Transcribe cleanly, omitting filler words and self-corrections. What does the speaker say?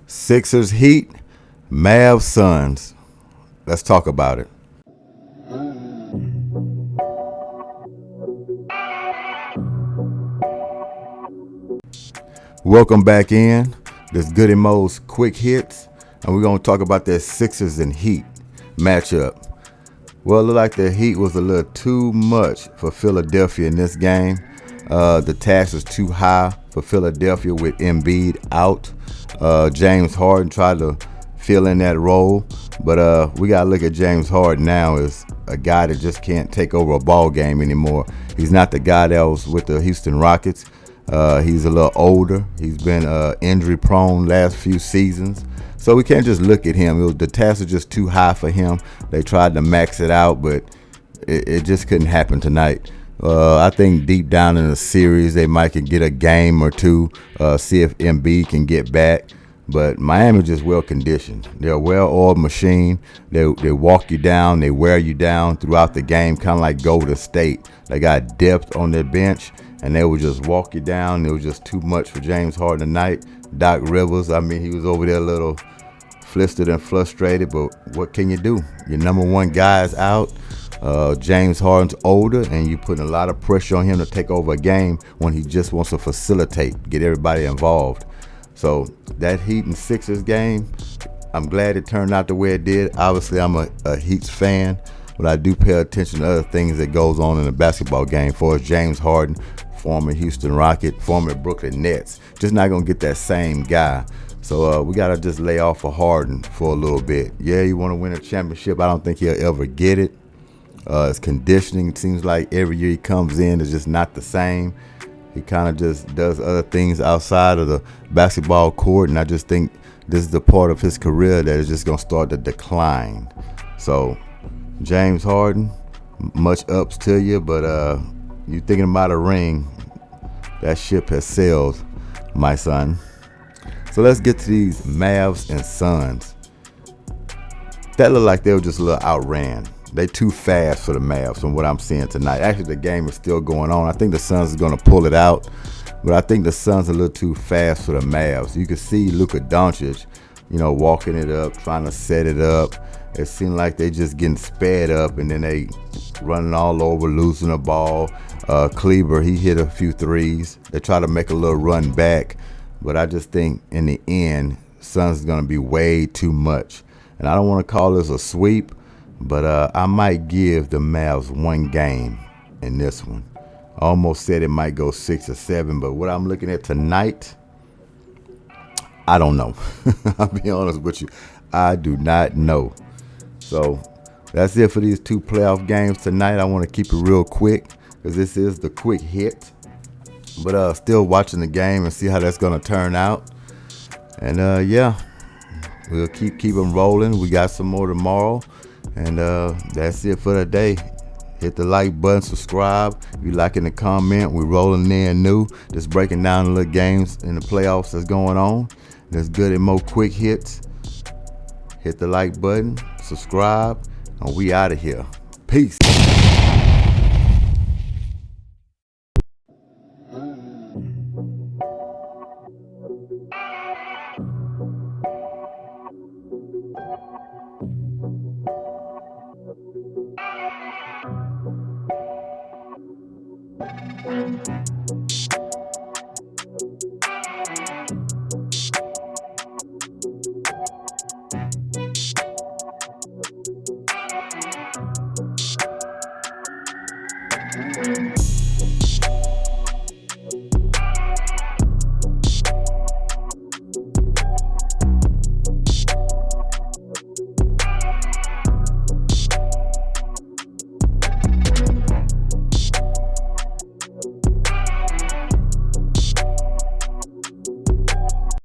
Sixers Heat, Mavs Suns. Let's talk about it. Welcome back in. This Goodymo's quick hits, and we're gonna talk about that Sixers and Heat matchup. Well, it looked like the Heat was a little too much for Philadelphia in this game. The task was too high for Philadelphia with Embiid out. James Harden tried to fill in that role, but we gotta look at James Harden now as a guy that just can't take over a ball game anymore. He's not the guy that was with the Houston Rockets. He's a little older. He's been injury prone last few seasons. So we can't just look at him. The task was just too high for him. They tried to max it out, but it just couldn't happen tonight. I think deep down in the series, they might can get a game or two, see if Embiid can get back. But Miami just well conditioned. They're a well-oiled machine. They walk you down. They wear you down throughout the game, kind of like Golden State. They got depth on their bench, and they would just walk you down. It was just too much for James Harden tonight. Doc Rivers, I mean, he was over there a little flustered and frustrated, but what can you do? Your number one guy is out. James Harden's older, and you're putting a lot of pressure on him to take over a game when he just wants to facilitate, get everybody involved. So that Heat and Sixers game, I'm glad it turned out the way it did. Obviously, I'm a Heat's fan, but I do pay attention to other things that goes on in a basketball game. For us, James Harden, former Houston Rocket, former Brooklyn Nets, just not going to get that same guy. So we got to just lay off of Harden for a little bit. Yeah, you want to win a championship. I don't think he'll ever get it. His conditioning, it seems like every year he comes in, is just not the same. He kind of just does other things outside of the basketball court, and I just think this is the part of his career that is just going to start to decline. So, James Harden, much ups to you, but you thinking about a ring, that ship has sailed, my son. So let's get to these Mavs and Suns. That looked like they were just a little outran. They too fast for the Mavs from what I'm seeing tonight. Actually, the game is still going on. I think the Suns are going to pull it out, but I think the Suns are a little too fast for the Mavs. You can see Luka Doncic, walking it up, trying to set it up. It seemed like they just getting sped up, and then they running all over, losing the ball. Kleber, he hit a few threes. They try to make a little run back, but I just think in the end, Suns is going to be way too much. And I don't want to call this a sweep, but I might give the Mavs one game in this one. I almost said it might go 6 or 7, but what I'm looking at tonight, I don't know. I'll be honest with you. I do not know. So that's it for these 2 playoff games tonight. I want to keep it real quick because this is the quick hit. But still watching the game and see how that's going to turn out. And yeah, we'll keep them rolling. We got some more tomorrow. And that's it for today. Hit the like button, subscribe. If you like in the comment, we're rolling in new. Just breaking down the little games in the playoffs that's going on. That's good and more quick hits. Hit the like button, subscribe, and we out of here. Peace.